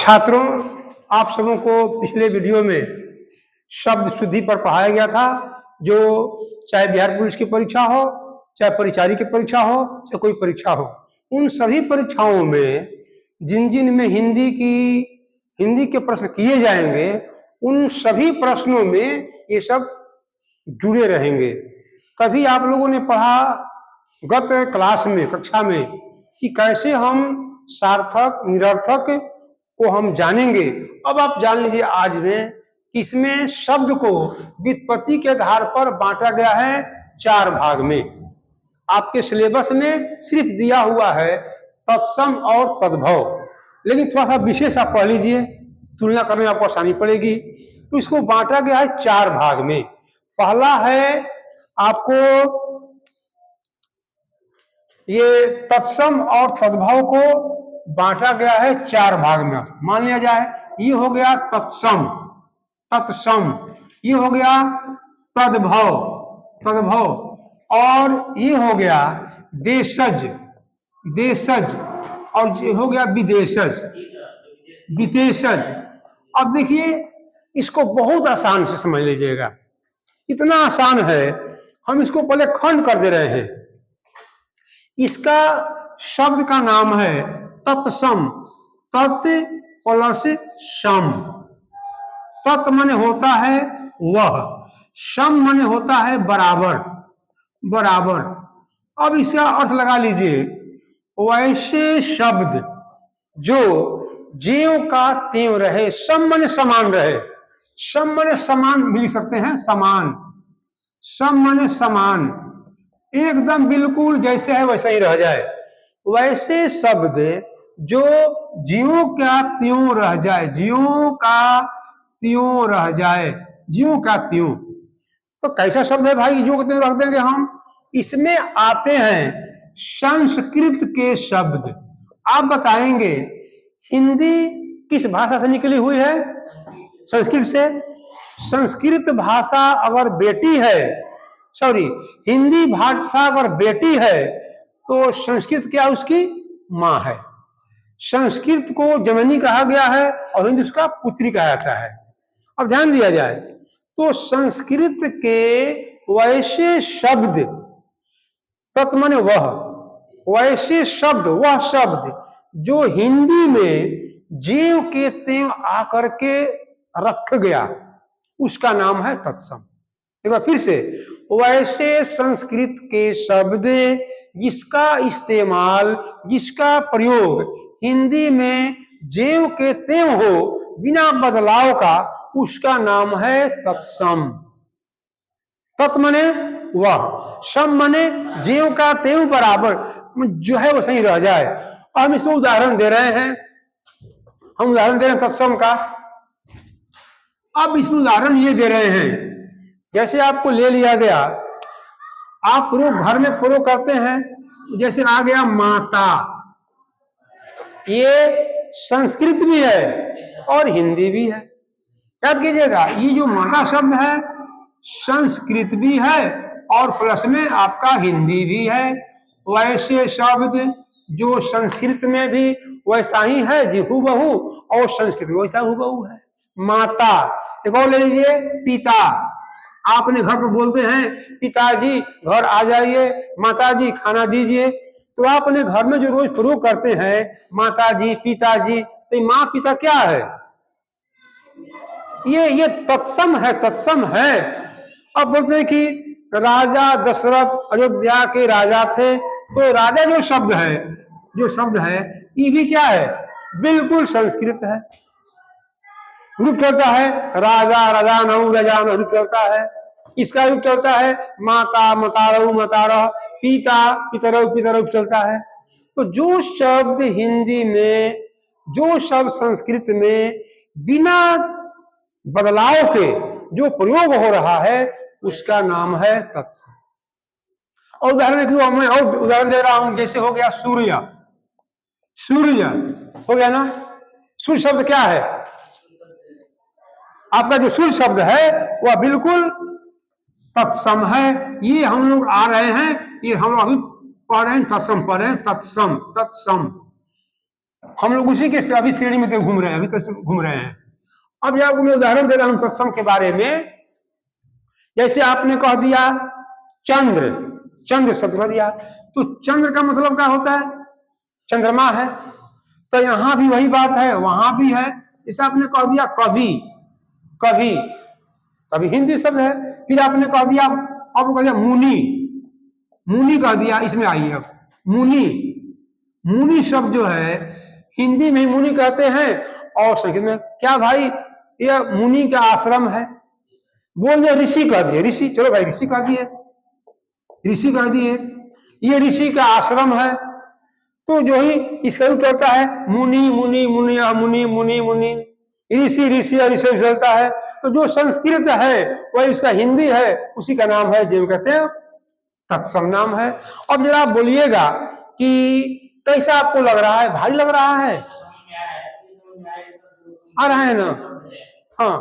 छात्रों, आप सबों को पिछले वीडियो में शब्द शुद्धि पर पढ़ाया गया था, जो चाहे बिहार पुलिस की परीक्षा हो, चाहे परिचारी की परीक्षा हो, चाहे कोई परीक्षा हो, उन सभी परीक्षाओं में जिन जिन में हिंदी के प्रश्न किए जाएंगे, उन सभी प्रश्नों में ये सब जुड़े रहेंगे। तभी आप लोगों ने पढ़ा गत क्लास में, कक्षा में, कि कैसे हम सार्थक निरर्थक को हम जानेंगे। अब आप जान लीजिए आज में कि इसमें शब्द को व्युत्पत्ति के आधार पर बांटा गया है 4 भाग में। आपके सिलेबस में सिर्फ दिया हुआ है तत्सम और तद्भव, लेकिन थोड़ा सा विशेष आप पढ़ लीजिए, तुलना करने में आपको आसानी पड़ेगी। तो इसको बांटा गया है 4 भाग में। पहला है आपको ये तत्सम और तद्भव को बांटा गया है 4 भाग में। मान लिया जाए ये हो गया तत्सम, ये हो गया तद्भव, और ये हो गया देशज, और ये हो गया विदेशज। अब देखिए, इसको बहुत आसान से समझ लीजिएगा, इतना आसान है, हम इसको पहले खंड कर दे रहे हैं। इसका शब्द का नाम है तत्सम, तत् प्लस सम। तत् माने होता है वह, सम माने होता है बराबर। अब इसका अर्थ लगा लीजिए, वैसे शब्द जो ज्यों का त्यों रहे, सम माने समान रहे, सम माने समान भी लिख सकते हैं, सम माने समान, एकदम बिल्कुल जैसे है वैसा ही रह जाए। वैसे शब्द जो ज्यों का त्यों रह जाए, ज्यों का त्यों। तो कैसा शब्द है भाई ज्यों का त्यों रख देंगे हम? इसमें आते हैं संस्कृत के शब्द। आप बताएंगे हिंदी किस भाषा से निकली हुई है? संस्कृत से। संस्कृत भाषा अगर बेटी है, हिंदी भाषा अगर बेटी है, तो संस्कृत क्या उसकी माँ है। संस्कृत को जननी कहा गया है और हिंदी उसका पुत्री कहा जाता है। अब ध्यान दिया जाए तो संस्कृत के वैसे शब्द, तत् माने वह, वैसे शब्द, वह शब्द जो हिंदी में ज्यों के त्यों आकर के रख गया, उसका नाम है तत्सम। एक बार फिर से, वैसे संस्कृत के शब्द जिसका इस्तेमाल, जिसका प्रयोग हिंदी में ज्यों के त्यों हो, बिना बदलाव का, उसका नाम है तत्सम। तत् माने वह, सम माने ज्यों का त्यों बराबर, जो है वो सही रह जाए। हम इसमें उदाहरण दे रहे हैं, तत्सम का। अब इसमें उदाहरण ये दे रहे हैं, जैसे आपको ले लिया गया, आप प्रयोग घर में प्रयोग करते हैं, जैसे आ गया माता, ये संस्कृत भी है और हिंदी भी है। याद कीजिएगा, ये जो माता शब्द है संस्कृत भी है और प्लस में आपका हिंदी भी है। वैसे शब्द जो संस्कृत में भी वैसा ही है जी हूबहू, और संस्कृत में वैसा हूबहू है। माता। एक और ले लीजिए, पिता। आपने घर पर बोलते हैं पिताजी घर आ जाइए, माताजी खाना दीजिए, तो आपने घर में जो रोज प्रयोग करते हैं माताजी, पिताजी, तो माँ पिता क्या है? ये तत्सम है। अब बोलते हैं कि राजा दशरथ अयोध्या के राजा थे, तो राजा जो शब्द है ये भी क्या है? बिल्कुल संस्कृत है। रूप चलता है राजा, रजान रूप चलता है। इसका रूप चलता है माता, मतारऊ, मतारह, पिता, पितरऊ चलता है। तो जो शब्द हिंदी में, जो शब्द संस्कृत में बिना बदलाव के जो प्रयोग हो रहा है, उसका नाम है तत्सम। और उदाहरण दे रहा हूं, जैसे हो गया सूर्य हो गया ना। सूर्य शब्द क्या है? आपका जो सूर्य शब्द है वह बिल्कुल तत्सम है। ये हम लोग आ रहे हैं, ये हम अभी पढ़ रहे हैं, तत्सम पढ़ रहे हैं, तत्सम। हम लोग उसी के अभी श्रेणी में घूम रहे हैं, अभी तक घूम रहे हैं। अब आपको मैं उदाहरण दे रहा हूं तत्सम के बारे में। जैसे आपने कह दिया चंद्र, चंद्र शब्द कह दिया, तो चंद्र का मतलब क्या होता है? चंद्रमा है। तो यहां भी वही बात है, वहां भी है। जैसे आपने कह दिया कवि, कवि, कवि हिंदी शब्द है। फिर आपने कह दिया, आपको कह दिया मुनि, मुनि कह दिया। इसमें आइए अब मुनि, मुनि शब्द जो है हिंदी में मुनि कहते हैं और संस्कृत में क्या भाई, ये मुनि का आश्रम है। बोल दिया ऋषि कह दिए, ऋषि, चलो भाई ऋषि कह दिए, ऋषि कह दिए, ये ऋषि का आश्रम है। तो जो ही इसका रूप चलता है मुनि, मुनि, मुनिया, मुनि, मुनि, मुनि, ऋषि, ऋषि, ऋषि चलता है। तो जो संस्कृत है वही उसका हिंदी है, उसी का नाम है जो कहते हैं तत्सम नाम है। अब जरा आप बोलिएगा कि कैसा आपको लग रहा है? भारी लग रहा है? आ रहा है ना? हाँ,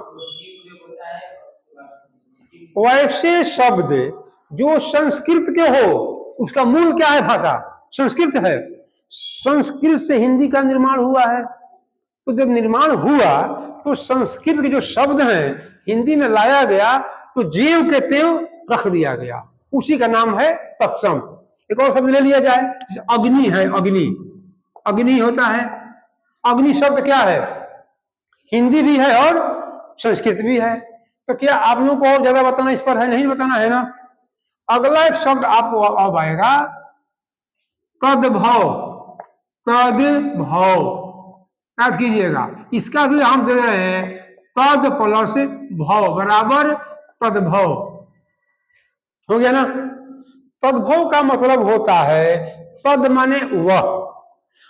वैसे शब्द जो संस्कृत के हो, उसका मूल क्या है? भाषा संस्कृत है। संस्कृत से हिंदी का निर्माण हुआ है। तो जब निर्माण हुआ तो संस्कृत के जो शब्द हैं हिंदी में लाया गया, तो जीव के त्यों रख दिया गया, उसी का नाम है तत्सम। एक और शब्द ले लिया जाए, अग्नि है, अग्नि, अग्नि होता है। अग्नि शब्द क्या है? हिंदी भी है और संस्कृत भी है। तो क्या आप लोगों को और ज्यादा बताना इस पर है? नहीं बताना है ना। अगला एक शब्द आपको अब आएगा तद्भव, तद्भव, याद कीजिएगा। इसका भी हम दे रहे हैं तद प्लस भव बराबर तद्भव, हो गया ना। तद्भव का मतलब होता है, तद माने वह,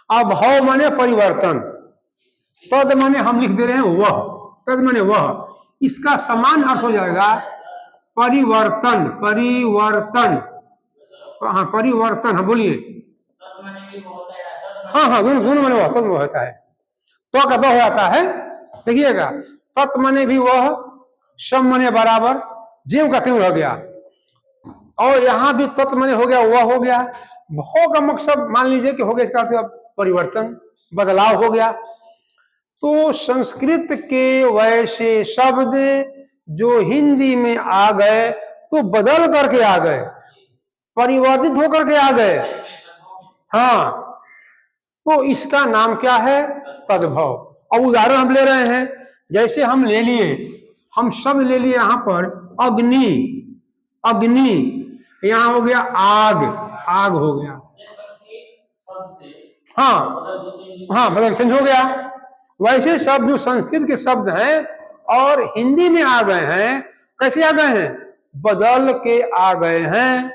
अब भव माने परिवर्तन। तद माने हम लिख दे रहे हैं वह, तद माने वह, इसका समान अर्थ हो जाएगा परिवर्तन, परिवर्तन। हाँ परिवर्तन, हाँ बोलिए। हाँ हाँ, दोनों माने वह, तद होता है, तो का वह आता है। देखिएगा तत् माने भी वह, सम माने बराबर, जीव का क्यों रह गया, और यहां भी तत् माने हो गया, वह हो गया। भव का मकसद मान लीजिए कि हो गया, इसका अर्थ परिवर्तन, बदलाव हो गया। तो संस्कृत के वैसे शब्द जो हिंदी में आ गए तो बदल करके आ गए, परिवर्तित होकर के आ गए। हाँ, तो इसका नाम क्या है? तद्भव। अब उदाहरण हम ले रहे हैं, जैसे हम ले लिए, हम शब्द ले लिए यहां पर अग्नि, अग्नि, यहां हो गया आग, आग हो गया। हाँ हाँ, बदल चेंज हो गया। वैसे शब्द जो संस्कृत के शब्द हैं और हिंदी में आ गए हैं, कैसे आ गए हैं? बदल के आ गए हैं।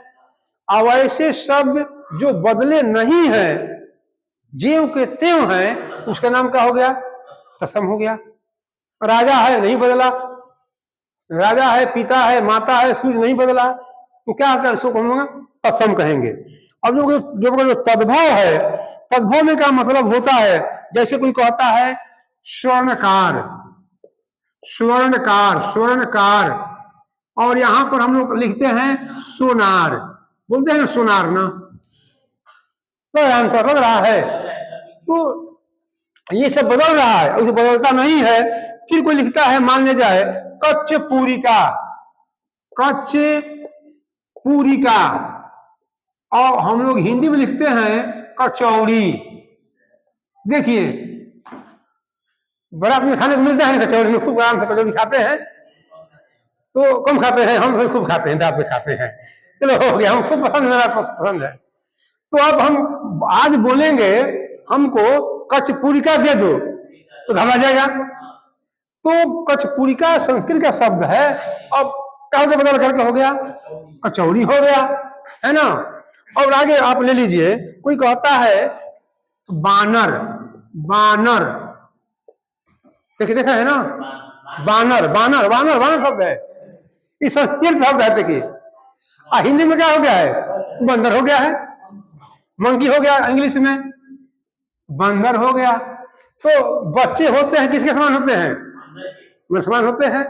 और वैसे शब्द जो बदले नहीं है, जीव के त्यों हैं, उसका नाम क्या हो गया? तत्सम हो गया। राजा है, नहीं बदला, राजा है, पिता है, माता है, सूर्य नहीं बदला, तो क्या कर इसको हम तत्सम कहेंगे। अब जो तद्भव है, तद्भव में क्या मतलब होता है? जैसे कोई कहता है स्वर्णकार, स्वर्णकार, स्वर्णकार, और यहां पर हम लोग लिखते हैं सोनार, बोलते हैं सोनार ना, तो आंसर लग रहा है। तो ये सब बदल रहा है, उसे बदलता नहीं है। फिर कोई लिखता है, मान ले जाए कच्च पूरिका, कच्च पूरिका, और हम लोग हिंदी में लिखते हैं कचौड़ी। देखिए बड़ा अपने खाने को मिलता है कचौड़ी में, खूब आराम से कचौड़ी खाते हैं। तो कम खाते हैं, हम खूब खाते हैं, दाब पे खाते हैं। चलो हो गया, हम खूब पसंद, मेरा पसंद है। तो अब हम आज बोलेंगे हमको कचपूरिका दे दो, तो घबरा जाएगा। तो कचपूरिका संस्कृत का शब्द है, अब क्या बदल करके हो गया? कचौड़ी हो गया, है ना। और आगे आप ले लीजिए, कोई कहता है बानर, बानर, देखिए देखा है ना, बानर, बानर, बानर, बानर शब्द है, ये संस्कृत शब्द है। देखिए हिंदी में क्या हो गया है? बंदर हो गया है, मंकी हो गया, इंग्लिश में बंदर हो गया। तो बच्चे होते हैं किसके समान होते हैं? समान होते हैं।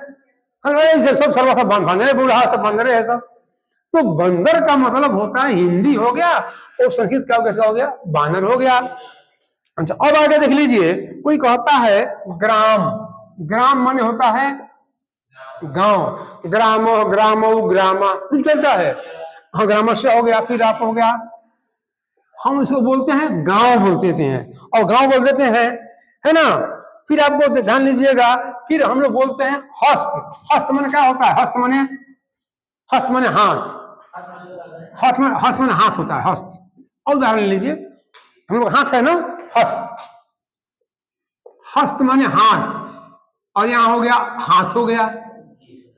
सब सर्वा सब बंदर, बूढ़ा सब बंदर है सब। तो बंदर का मतलब होता है हिंदी हो गया, और संस्कृत का कैसा हो गया? बानर हो गया। अच्छा, अब आगे देख लीजिए, कोई कहता है ग्राम। ग्राम माने होता है गांव। ग्रामो ग्रामो ग्रामा कुछ कहता है, हाँ ग्रामर से हो गया, फिर आप हो गया, हम इसको बोलते हैं गांव बोल देते हैं, और गांव बोल देते हैं, है ना। फिर आपको ध्यान लीजिएगा, फिर हम लोग बोलते हैं हस्त। हस्त माने क्या होता है? हस्त माने, हस्त माने हाथ। हस्त माने हाथ होता है, हस्त। और उदाहरण लीजिए, हम लोग हाथ है ना, हस्त। हस्त माने हाथ, और यहां हो गया हाथ हो गया।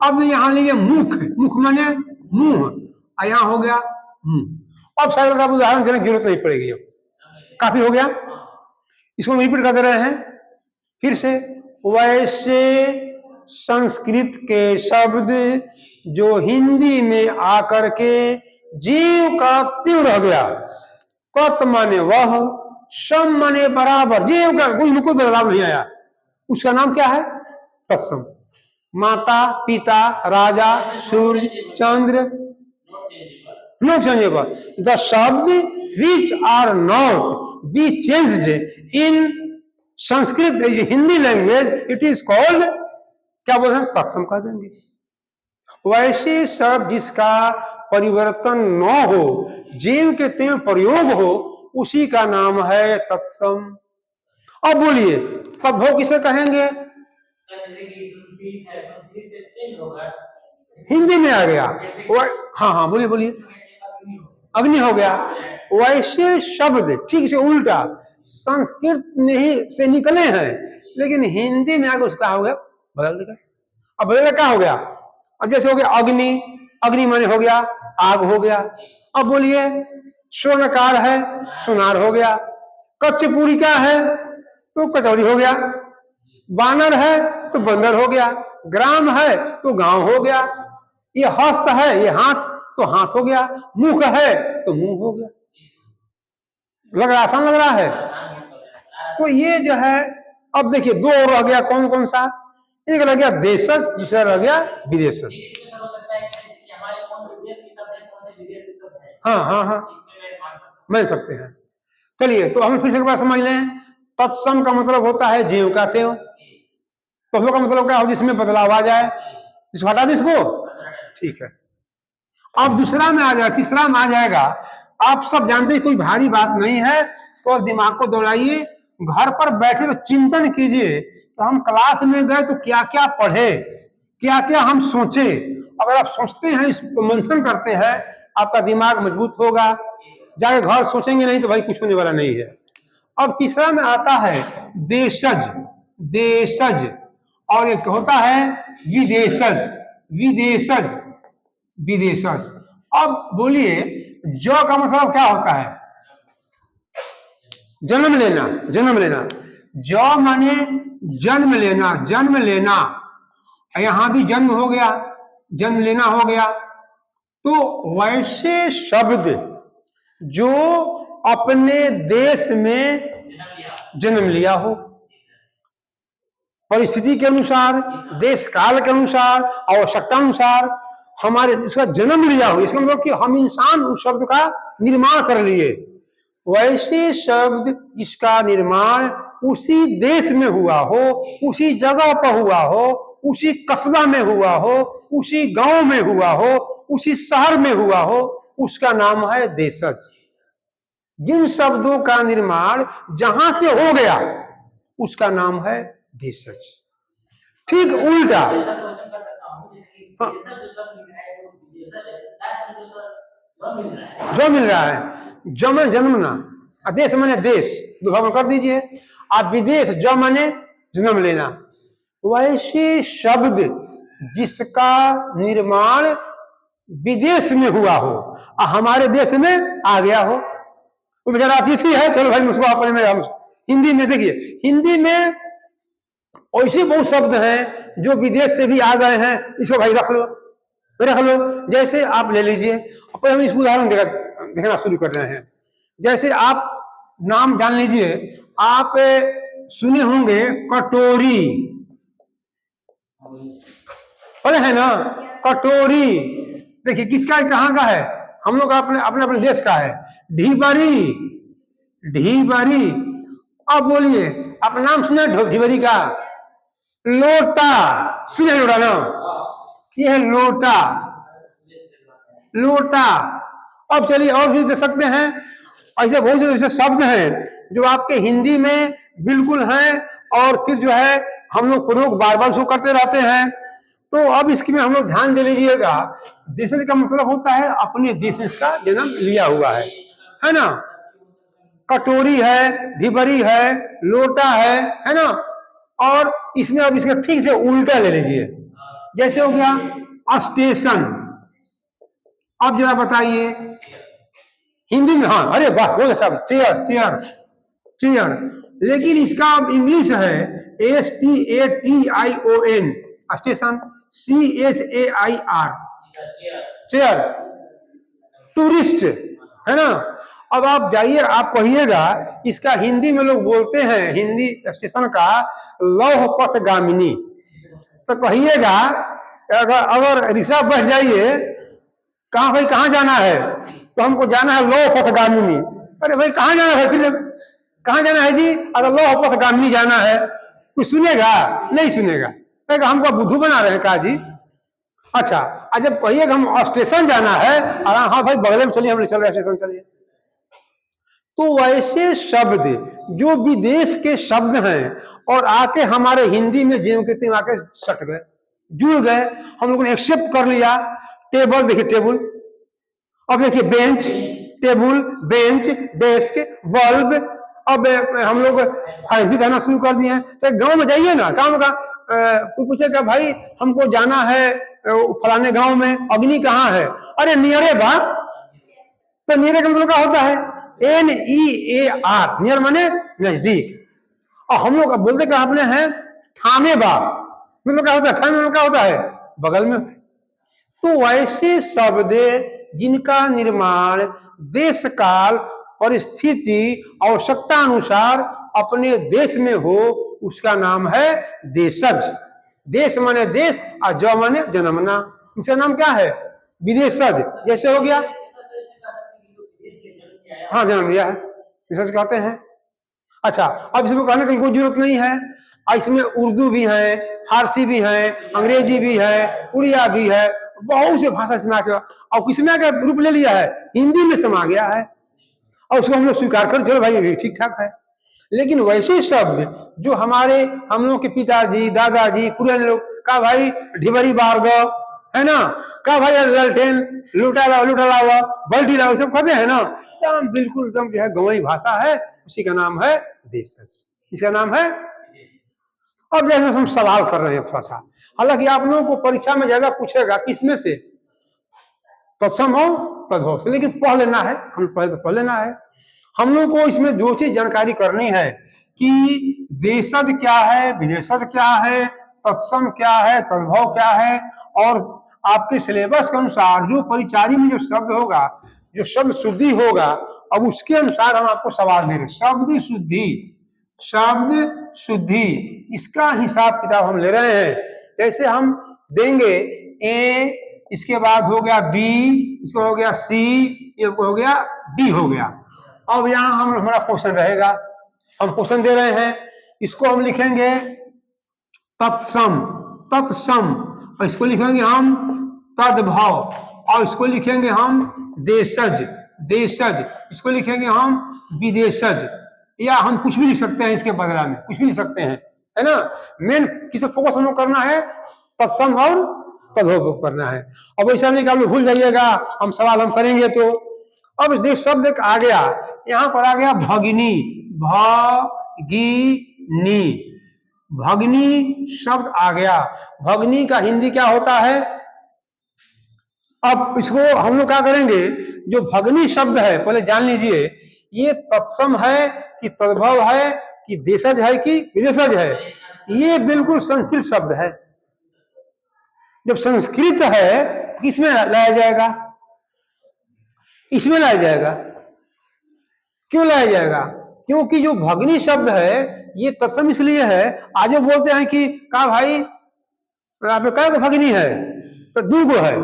अब यहां लीजिए मुख। मुख माने मुंह, और यहां हो गया मुंह। अब सारे का उदाहरण देने की जरूरत नहीं पड़ेगी, काफी हो गया। इसको रिपीट कर दे रहे हैं फिर से। वैसे संस्कृत के शब्द जो हिंदी में आकर के जीव का तीव्र रह गया। कत माने वह, सम माने बराबर, जीव का कोई मुकुट बदलाव नहीं आया, उसका नाम क्या है? तत्सम। माता, पिता, राजा, सूर्य, चंद्र, नॉट चेंजेबल। द शब्द which are not be changed in Sanskrit, Hindi language, it is called, क्या बोल रहे हैं? तत्सम कह देंगे। वैसे शब्द जिसका परिवर्तन न हो, जीव के तीव्र प्रयोग हो, उसी का नाम है तत्सम। अब बोलिए तद्भव किसे कहेंगे? हिंदी में आ गया। हाँ हाँ बोलिए बोलिए। अग्नि हो गया। वैसे शब्द ठीक से उल्टा संस्कृत से निकले हैं, लेकिन हिंदी में आगे उसका हो गया बदल देगा। अब बदल क्या हो गया? अब जैसे हो गया अग्नि, अग्नि माने हो गया आग हो गया। अब बोलिए स्वर्णकार है, सुनार हो गया। कच्चपूरी का है तो कचौड़ी हो गया। बानर है तो बंदर हो गया। ग्राम है तो गांव हो गया। ये हस्त है, ये हाथ तो हाथ हो गया। मुख है तो मुंह हो गया। लग रहा आसान लग रहा है? तो ये जो है, अब देखिए दो और रह गया, कौन कौन सा? एक रह गया देशज, दूसरा रह गया विदेशज। हाँ हाँ हाँ मिल सकते हैं। चलिए तो हम फिर से एक बार समझ लें। तत्सम का मतलब होता है जीव का त्यों। तत्व का मतलब क्या हो? जिसमें बदलाव आ जाए। इसको हटा दे इसको, ठीक है। अब दूसरा में आ जाएगा, तीसरा में आ जाएगा। आप सब जानते हैं कोई भारी बात नहीं है, तो दिमाग को दौड़ाइए, घर पर बैठे तो चिंतन कीजिए तो हम क्लास में गए तो क्या क्या पढ़े, क्या क्या हम सोचे। अगर आप सोचते हैं, इसको मंथन करते हैं, आपका दिमाग मजबूत होगा। जाके घर सोचेंगे नहीं तो भाई कुछ होने वाला नहीं है। अब तीसरा में आता है देशज। देशज, और एक होता है विदेशज। विदेशज, विदेशज। अब बोलिए जो का मतलब क्या होता है? जन्म लेना, जन्म लेना। जो माने जन्म लेना, जन्म लेना। यहां भी जन्म हो गया, जन्म लेना हो गया। तो वैसे शब्द जो अपने देश में जन्म लिया हो, परिस्थिति के अनुसार, देश काल के अनुसार, आवश्यकता अनुसार हमारे इसका जन्म लिया हो, इसका मतलब कि हम इंसान उस शब्द का निर्माण कर लिए। वैसे शब्द जिसका निर्माण उसी देश में हुआ हो, उसी जगह पर हुआ हो, उसी कस्बा में हुआ हो, उसी गांव में हुआ हो, उसी शहर में हुआ हो, उसका नाम है देशज। जिन शब्दों का निर्माण जहां से हो गया उसका नाम है देशज। ठीक उल्टा, हाँ, जो मिल रहा है। जम जन्मना, देश माने देश, दोबारा कर दीजिए आप। विदेश जो माने जन्म लेना। वैसे शब्द जिसका निर्माण विदेश में हुआ हो और हमारे देश में आ गया हो, वो बेचारा अतिथि है, चलो भाई उसको अपने में हम हिंदी में देखिए, हिंदी में ऐसे बहुत शब्द हैं जो विदेश से भी आ गए हैं, इसको भाई रख लो, रख लो। जैसे आप ले लीजिए, अपन हम इस उदाहरण देखना शुरू कर रहे हैं। जैसे आप नाम जान लीजिए, आप सुने होंगे कटोरी, पढ़े हैं ना कटोरी। देखिए किसका, कहाँ का है? हम लोग अपने अपने अपने देश का है। ढीबरी, ढीबरी। आप बोलिए, आप नाम सुना ढिबरी का? लोटा, सुने लोटा ना? ये है लोटा, लोटा। अब चलिए और भी दे सकते हैं, ऐसे बहुत से ऐसे शब्द हैं जो आपके हिंदी में बिल्कुल हैं और फिर जो है हम लोग प्रयोग बार बार उसको करते रहते हैं। तो अब इसकी में हम लोग ध्यान दे लीजिएगा। देशज का मतलब होता है अपने देश में इसका जन्म लिया हुआ है ना? कटोरी है, ढिबरी है, लोटा है ना? और इसमें अब इसका ठीक से उल्टा ले लीजिए, जैसे हो गया स्टेशन। अब जरा बताइए हिंदी में, हाँ अरे वाह बहुत अच्छा, चेयर, चेयर, चेयर। लेकिन इसका अब इंग्लिश है STATION, station, CHAIR, chair, tourist, है ना? अब आप जाइए, आप कहिएगा इसका हिंदी में लोग बोलते हैं, हिंदी स्टेशन का लौह पथगामिनी। तो कहिएगा अगर रिक्शा बस जाइए, कहाँ भाई कहाँ जाना है? तो हमको जाना है लौह पथगामिनी। अरे भाई कहाँ जाना है? फिर कहाँ जाना है जी? अगर लौह पथगामिनी जाना है, कुछ सुनेगा? नहीं सुनेगा, कहेगा हमको बुद्धू बना रहे हैं का जी। अच्छा, जब कहिएगा हम स्टेशन जाना है, हाँ भाई बगल में चलिए, हम चल रहे स्टेशन चलिए। तो वैसे शब्द जो विदेश के शब्द हैं और आके हमारे हिंदी में ज्यों के त्यों आके सट गए, जुड़ गए, हम लोगों ने एक्सेप्ट कर लिया। टेबल देखिए, टेबल, अब देखिए bench, table, bench, desk, bulb. अब हम लोग फाइल भी कहना शुरू कर दिए हैं। तो गांव में जाइए ना, गांव का कोई पूछेगा भाई हमको जाना है फलाने गांव में, अग्नि कहाँ है? अरे नियरे बा। तो नियरे का मतलब क्या होता है? NEAR, नियर माने नजदीक। और हम लोग बोलते क्या आपने हैं थामे बा, मतलब क्या होता है? थामे में क्या होता है? बगल में। तो वैसे शब्द जिनका निर्माण देश काल परिस्थिति आवश्यकता अनुसार अपने देश में हो, उसका नाम है देशज। देश माने देश और ज माने जन्मना, इसका नाम क्या है? विदेशज। जैसे हो गया, हाँ जन्म लिया है, विदेशज कहते हैं। अच्छा, अब इसमें कहने की कोई जरूरत नहीं है, इसमें उर्दू भी है, फारसी भी है, अंग्रेजी भी है, उड़िया भी है, बहुत से भाषा इसमें आके और किसमें आके रूप ले लिया है? हिंदी में समा गया है, और उसको हम लोग स्वीकार कर, चलो भाई ठीक ठाक है। लेकिन वैसे शब्द जो हमारे हम लोग के पिताजी दादाजी पुराने लोग का भाई ढिबरी बारगो, है ना? का भाई ललटेन, लुटा लाओ, लुटा लाओ, बल्टी लाओ, सब कहते हैं ना, एकदम बिल्कुल एकदम जो है गंवई भाषा है, उसी का नाम है देशज, इसका नाम है। अब जैसे हम सवाल कर रहे हैं थोड़ा सा, हालांकि आप लोगों को परीक्षा में ज्यादा पूछेगा किसमें से, तत्सम हो तद्भव से, लेकिन पढ़ लेना है, हम पहले तो पढ़ लेना है। हम लोग को इसमें जो चीज जानकारी करनी है कि देशज क्या है, विदेशज क्या है, तत्सम क्या है, तद्भव क्या है, और आपके सिलेबस के अनुसार जो परिचारी में जो शब्द होगा, जो शब्द शुद्धि होगा, अब उसके अनुसार हम आपको सवाल दे रहे हैं। शब्द शुद्धि, शब्द शुद्धि, इसका हिसाब किताब हम ले रहे हैं। जैसे हम देंगे ए, इसके बाद हो गया बी, इसको हो गया सी, ये हो गया डी हो गया। अब यहां हम हमारा क्वेश्चन रहेगा, हम क्वेश्चन दे रहे हैं, इसको हम लिखेंगे तत्सम, तत्सम, और इसको लिखेंगे हम तद्भव, और इसको लिखेंगे हम देशज, देशज, इसको लिखेंगे हम विदेशज, या हम कुछ भी लिख सकते हैं इसके बदला में, कुछ भी लिख सकते हैं, है ना? मेन किसे फोकस हम लोग करना है? तत्सम और तद्भव करना है। अब ऐसा नहीं कि आप लोग भूल जाइएगा, हम सवाल हम करेंगे तो। अब देख शब्द आ गया, यहां पर आ गया भगिनी, भगिनी, भगनी शब्द आ गया। भगनी का हिंदी क्या होता है? अब इसको हम लोग क्या करेंगे, जो भगनी शब्द है पहले जान लीजिए, ये तत्सम है कि तद्भव है कि देशज है कि विदेशज है? ये बिल्कुल संस्कृत शब्द है। जब संस्कृत है किसमें लाया जाएगा? इसमें लाया जाएगा। क्यों लाया जाएगा? क्योंकि जो भगनी शब्द है ये तत्सम इसलिए है, आज बोलते हैं कि का भाई आप क्या भगनी है? तो दूगो है,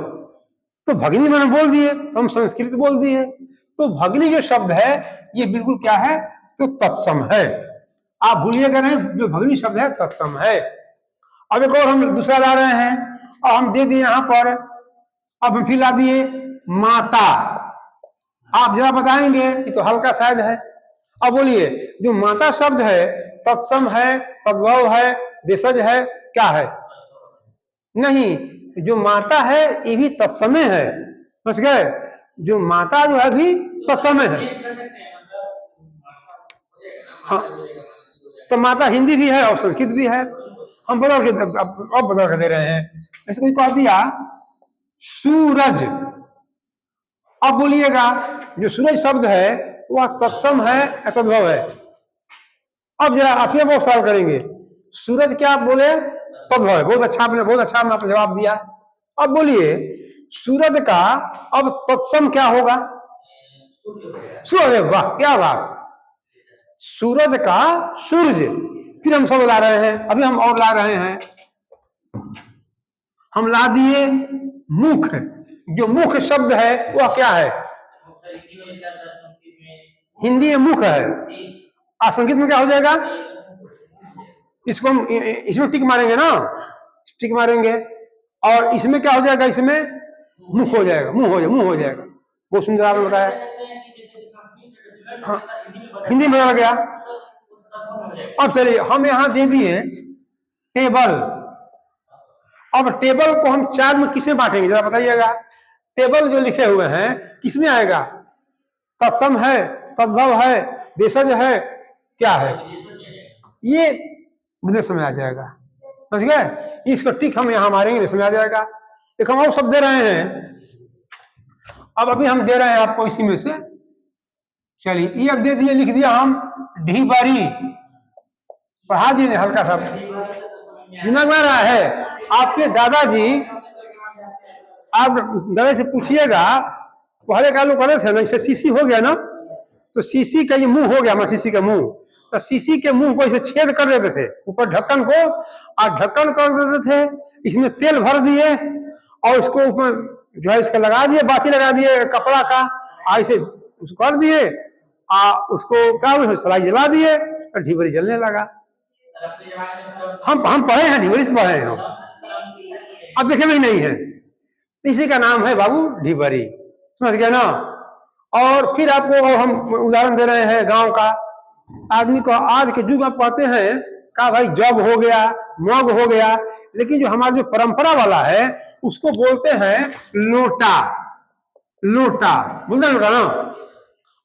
तो भगनी मैंने बोल दिए, तो हम संस्कृत बोल दिए। तो भगनी जो शब्द है ये बिल्कुल क्या है? तो तत्सम है। आप भूलिएगा नहीं, जो भगनी शब्द है तत्सम है। अब एक और हम दूसरा ला रहे हैं और हम दे दिए यहां पर, अब हम फिर ला दिए माता। आप जरा बताएंगे कि तो हल्का शायद है। अब बोलिए, जो माता शब्द है तत्सम है, तद्भव है, देशज है, क्या है? नहीं, जो माता है ये भी तत्समय है, समझ गए? जो माता जो है भी तत्समय है। हाँ, तो माता हिंदी भी है और संस्कृत भी है। हम बदल के अब बदल के दे रहे हैं। ऐसे कोई कह दिया सूरज। अब बोलिएगा जो सूरज शब्द है वह तत्सम है या तद्भव है? अब जरा आप ये बहुत सवाल करेंगे, सूरज क्या आप बोले? तद्भव है। बहुत अच्छा, आपने बहुत अच्छा आपने जवाब दिया। अब बोलिए सूरज का अब तत्सम क्या होगा? सूर्य। वाह, क्या बात! सूरज का सूर्य। फिर हम सब ला रहे हैं, अभी हम और ला रहे हैं। हम ला दिए मुख। जो मुख शब्द है वह क्या है? हिंदी में मुख है, और संस्कृत में क्या हो जाएगा? इसको हम इसमें टिक मारेंगे ना, टिक मारेंगे, और इसमें क्या हो जाएगा? इसमें मुख हो जाएगा, मुंह हो जाएगा। बहुत सुंदर आपने बताया। हाँ, हिंदी में बदल गया। अब चलिए हम यहां दे दिए टेबल। अब टेबल को हम चार में किसमें बांटेंगे जरा बताइएगा? टेबल जो लिखे हुए हैं किसमें आएगा? तत्सम है, तद्भव है, देशज है, क्या है? ये मुझे समझ आ जाएगा, समझ गए? इसको टिक हम यहां मारेंगे, समझ आ जाएगा। एक हम और शब्द दे रहे हैं, अब अभी हम दे रहे हैं आपको इसी में से। चलिए ये अब दे दिए, लिख दिया हम ढीबरी। पढ़ा दिए हल्का सा, दिमाग में रहा है। आपके दादाजी, आप दादा से पूछिएगा, पहले का लोग करे थे ना, इसे सीसी हो गया ना, तो सीसी का ये मुंह हो गया हमारा, सीसी का मुंह। तो सीसी के मुंह को इसे छेद कर देते थे ऊपर ढक्कन को, और ढक्कन कर देते थे, इसमें तेल भर दिए और उसको ऊपर जो है इसका लगा दिए, बाती लगा दिए कपड़ा का, और इसे उसको कर दिए, उसको क्या सलाई जला दिए और ढीबरी जलने लगा। हम पढ़े हैं, ढीबरी से पढ़े हैं हम, अब देखे भी नहीं है। इसी का नाम है बाबू ढीबरी, समझ गए ना? और फिर आपको हम उदाहरण दे रहे हैं गांव का। आदमी को आज के युग में कहते हैं का भाई जग हो गया, मग हो गया, लेकिन जो हमारा जो परंपरा वाला है उसको बोलते हैं लोटा। लोटा बोलते हैं, लोटा ना।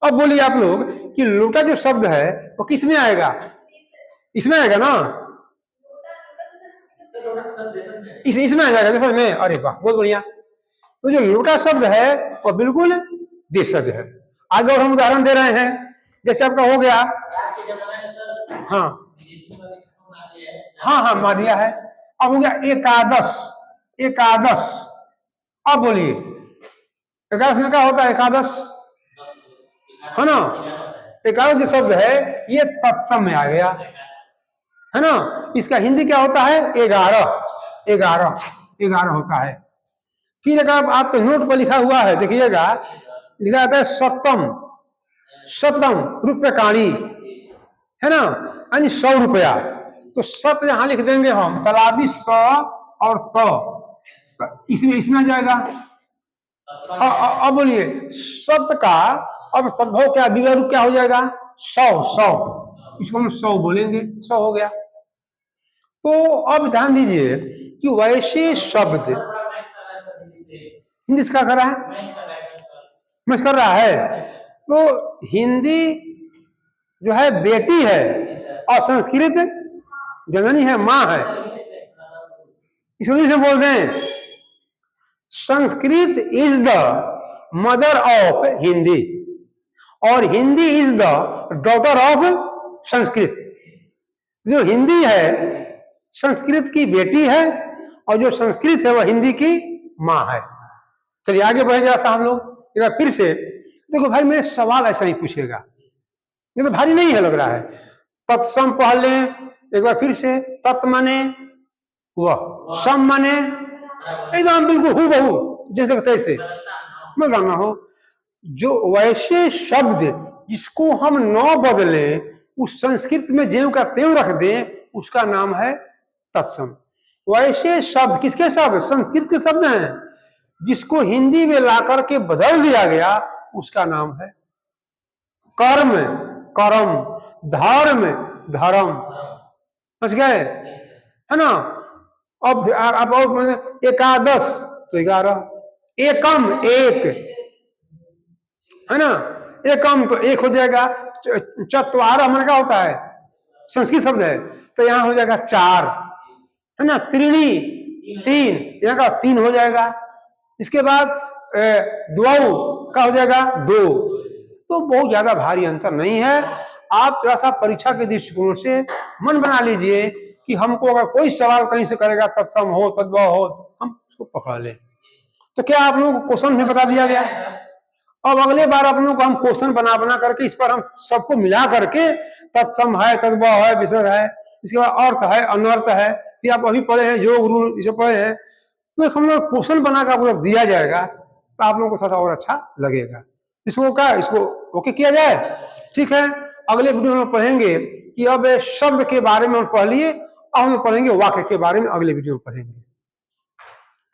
अब बोलिए आप लोग कि लोटा जो शब्द है वो किस में आएगा? इसमें आएगा ना, इसमें आ जाएगा देशज में। अरे वाह, बहुत बढ़िया। तो जो लोटा शब्द है वो बिल्कुल देशज है। आगे और हम उदाहरण दे रहे हैं, जैसे आपका हो गया, हाँ हाँ हाँ मादिया है। अब हो गया एकादश। एकादश, अब बोलिए एकादश में क्या होता है? एकादश है ना। एकादश जो शब्द है ये तत्सम में आ गया, है ना। इसका हिंदी क्या होता है? 11। 11 11 होता है। फिर अगर आपके नोट पर लिखा हुआ है, देखिएगा लिखा जाता है सप्तम। सप्तम रुपयकाणी, है ना, यानी 100 रुपया। तो सत यहां लिख देंगे हम, तालाबी 100 और त, इसमें आ जाएगा। अब बोलिए सत का अब तद्भव क्या, बिगड़ा रूप क्या हो जाएगा? 100। 100, इसको हम 100 बोलेंगे, 100 हो गया। तो अब ध्यान दीजिए कि वैसे शब्द हिंदी का कर रहा है, मैच कर रहा है। तो हिंदी जो है बेटी है और संस्कृत जननी है, माँ है। इसको से बोल दें Sanskrit is the mother of Hindi और Hindi is the daughter of Sanskrit. जो हिंदी है संस्कृत की बेटी है और जो संस्कृत है वह हिंदी की माँ है। चलिए आगे बढ़ जाता हम लोग एक बार फिर से। देखो भाई मेरे सवाल ऐसा ही पूछेगा, ये तो भारी नहीं है लग रहा है। तत्सम पहले एक बार फिर से, तत् माने वह, सम माने एकदम बिल्कुल हूबहू जैसे तैसे, मत जानना हो। जो वैसे शब्द जिसको हम न बदले उस संस्कृत में ज्यों का त्यों रख दें, उसका नाम है तत्सम। वैसे शब्द किसके शब्द? संस्कृत के शब्द हैं, जिसको हिंदी में ला करके बदल दिया गया, उसका नाम है कर्म, कर्म, धर्म, धर्म। समझ गए, है ना? अब एकादश तो 11, एकम एक, है ना? एकम तो एक हो जाएगा। चत्वार मन का होता है, संस्कृत शब्द है, तो यहां हो जाएगा 4, है ना? त्रिणी 3, यहाँ का 3 हो जाएगा। इसके बाद द्वौ का हो जाएगा 2। तो बहुत ज्यादा भारी अंतर नहीं है। आप थोड़ा सा परीक्षा के दृष्टिकोण से मन बना लीजिए कि हमको अगर कोई सवाल कहीं से करेगा तत्सम हो तद्भव हो, हम उसको पकड़ ले। तो क्या आप लोगों को क्वेश्चन में बता दिया गया? अब अगले बार आप लोगों को हम क्वेश्चन बना करके इस पर हम सबको मिला करके तत्सम है, तद्भव है, विसर्ग है, इसके बाद अर्थ है, अनर्थ है, फिर आप अभी पढ़े हैं योग रूल, इसे पढ़े हैं, तो हम लोग क्वेश्चन बना कर आपको दिया जाएगा तो आप लोगों को थोड़ा और अच्छा लगेगा। इसको क्या, इसको ओके किया जाए? ठीक है, अगले वीडियो में पढ़ेंगे कि अब शब्द के बारे में हम पढ़ लिए, अब हम पढ़ेंगे वाक्य के बारे में, अगले वीडियो में पढ़ेंगे।